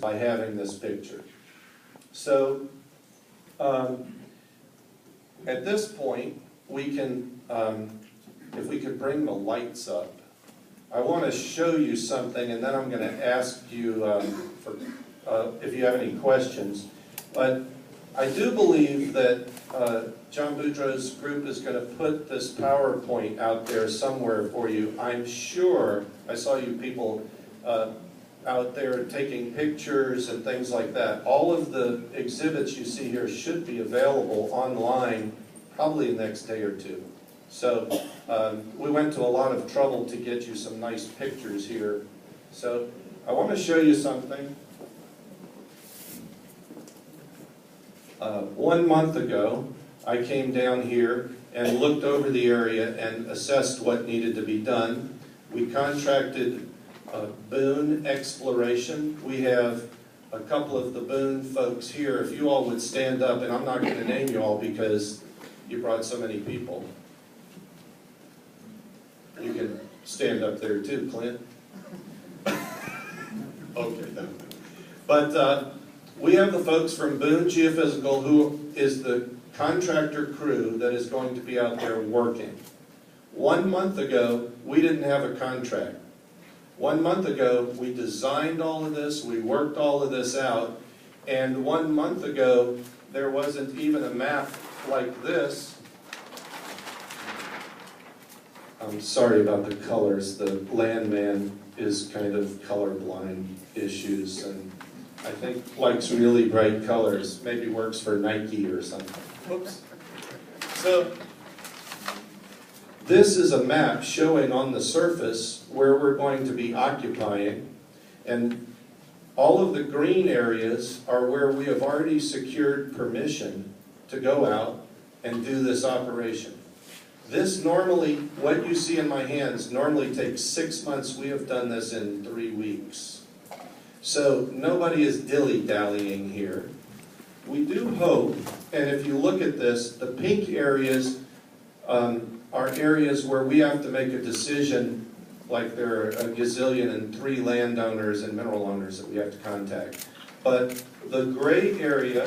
by having this picture. So at this point, we can, if we could bring the lights up, I want to show you something, and then I'm going to ask you if you have any questions. But I do believe that John Boudreau's group is going to put this PowerPoint out there somewhere for you. I'm sure I saw you people out there taking pictures and things like that. All of the exhibits you see here should be available online probably the next day or two. So we went to a lot of trouble to get you some nice pictures here. So I want to show you something. 1 month ago, I came down here and looked over the area and assessed what needed to be done. We contracted Boone Exploration. We have a couple of the Boone folks here. If you all would stand up, and I'm not going to name you all because you brought so many people. You can stand up there too, Clint. Okay, then. But we have the folks from Boone Geophysical, who is the contractor crew that is going to be out there working. 1 month ago, we didn't have a contract. 1 month ago, we designed all of this, we worked all of this out, and 1 month ago, there wasn't even a map like this. I'm sorry about the colors. The landman is kind of colorblind issues, and I think likes really bright colors. Maybe works for Nike or something. Whoops. So this is a map showing on the surface where we're going to be occupying, and all of the green areas are where we have already secured permission to go out and do this operation. This normally, what you see in my hands, normally takes 6 months. We have done this in 3 weeks. So nobody is dilly-dallying here. We do hope, and if you look at this, the pink areas are areas where we have to make a decision, like there are a gazillion and 3 landowners and mineral owners that we have to contact. But the gray area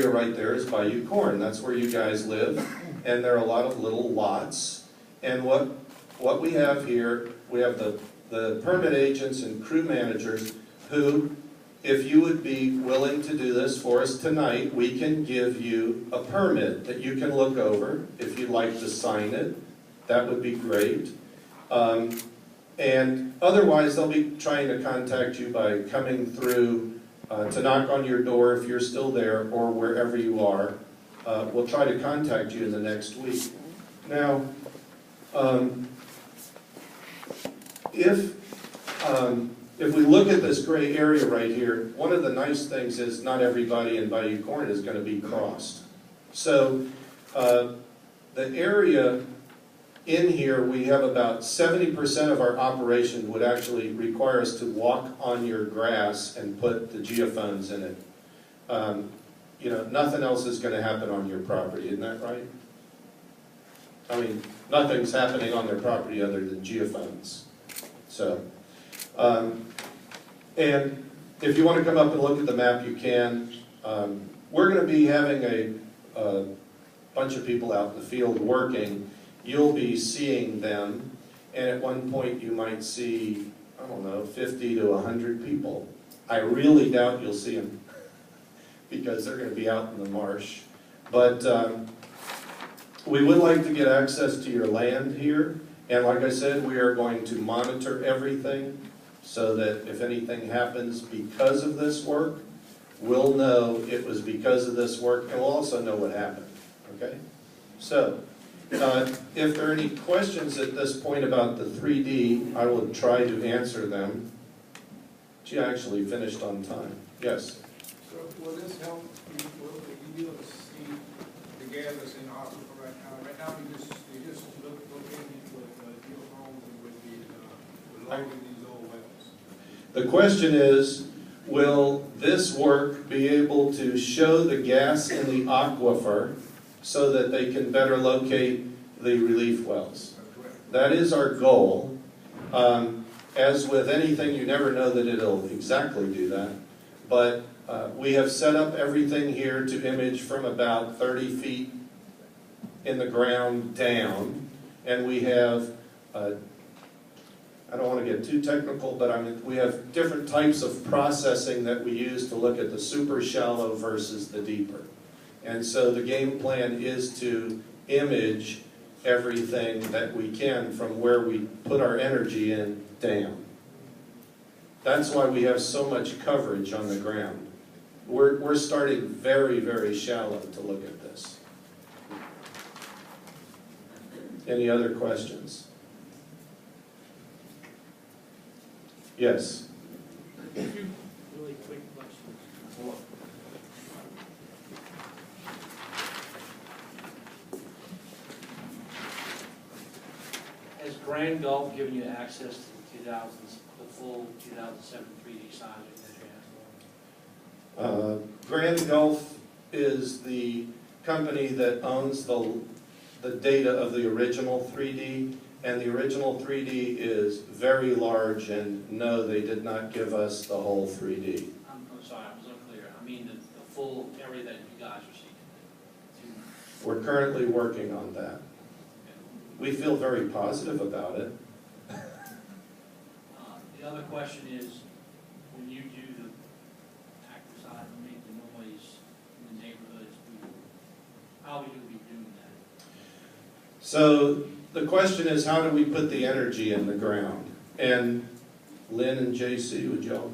right there is Bayou Corn. That's where you guys live, and there are a lot of little lots. And what we have here, we have the permit agents and crew managers who, if you would be willing to do this for us tonight, we can give you a permit that you can look over. If you'd like to sign it, that would be great. And otherwise, they'll be trying to contact you by coming through to knock on your door if you're still there, or wherever you are. We'll try to contact you in the next week. Now, if we look at this gray area right here, one of the nice things is not everybody in Bayou Corn is going to be crossed. So the area in here, we have about 70% of our operation would actually require us to walk on your grass and put the geophones in it. You know, nothing else is going to happen on your property, isn't that right? I mean, nothing's happening on their property other than geophones. So, and if you want to come up and look at the map, you can. We're going to be having a bunch of people out in the field working. You'll be seeing them, and at one point you might see, I don't know, 50 to 100 people. I really doubt you'll see them because they're going to be out in the marsh. But we would like to get access to your land here, and like I said, we are going to monitor everything so that if anything happens because of this work, we'll know it was because of this work, and we'll also know what happened, okay? So, if there are any questions at this point about the 3D, I will try to answer them. Gee, I actually finished on time. Yes? So will this help, will you be able to see the gas that's in the hospital right now? Right now, we just locating with geophones and with logging these old wells. The question is, will this work be able to show the gas in the aquifer so that they can better locate the relief wells? That is our goal. as with anything, you never know that it'll exactly do that. But we have set up everything here to image from about 30 feet in the ground down. And we have, I don't want to get too technical, but we have different types of processing that we use to look at the super shallow versus the deeper. And so the game plan is to image everything that we can from where we put our energy in down. That's why we have so much coverage on the ground. We're starting very, very shallow to look at this. Any other questions? Yes? A few really quick questions. Has Grand Gulf given you access to the full 2007 3D seismic that you asked for? Grand Gulf is the company that owns the data of the original 3D, and the original 3D is very large, and no, they did not give us the whole 3D. I'm sorry, I was unclear. I mean the full area that you guys are seeking. We're currently working on that. We feel very positive about it. The other question is, when you do the active side and make the noise in the neighborhoods, how are we going to be doing that? So the question is, how do we put the energy in the ground? And Lynn and JC, would y'all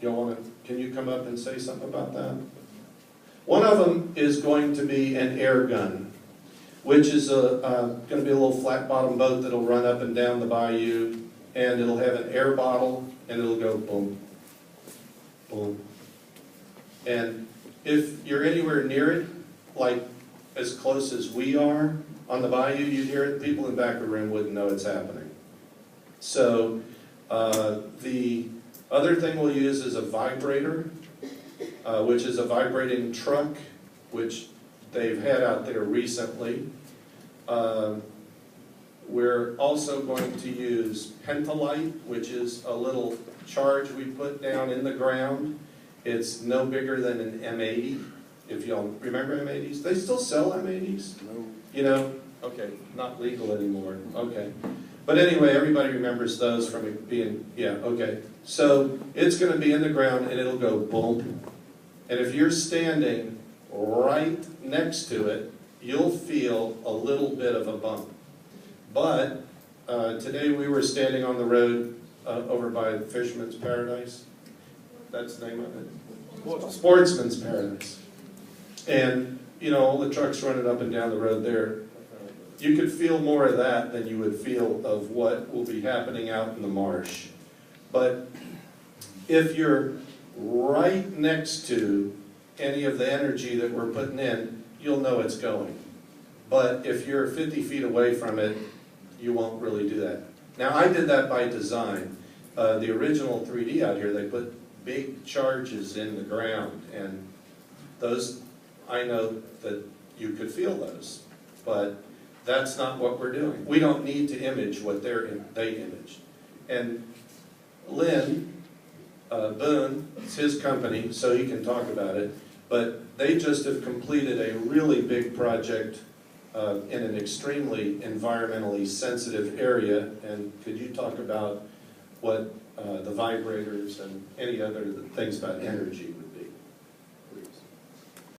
want to, can you come up and say something about that? One of them is going to be an air gun, which is going to be a little flat bottom boat that'll run up and down the bayou, and it'll have an air bottle, and it'll go boom, boom. And if you're anywhere near it, like as close as we are on the bayou, you'd hear it. People in the back of the room wouldn't know it's happening. So the other thing we'll use is a vibrator, which is a vibrating truck, which they've had out there recently. We're also going to use pentalite, which is a little charge we put down in the ground. It's no bigger than an M80. If y'all remember M80s, they still sell M80s? No. You know, okay, not legal anymore. Okay. But anyway, everybody remembers those from it being, yeah, okay. So it's going to be in the ground and it'll go boom. And if you're standing right next to it, you'll feel a little bit of a bump. But today we were standing on the road over by Fisherman's Paradise. That's the name of it? Sportsman's Paradise. And, you know, all the trucks running up and down the road there. You could feel more of that than you would feel of what will be happening out in the marsh. But if you're right next to any of the energy that we're putting in, you'll know it's going. But if you're 50 feet away from it, you won't really do that. Now, I did that by design. The original 3D out here, they put big charges in the ground, and those, I know that you could feel those, but that's not what we're doing. We don't need to image what they imaged. And Lynn Boone, it's his company, so he can talk about it, but they just have completed a really big project in an extremely environmentally sensitive area. And could you talk about what the vibrators and any other things about energy would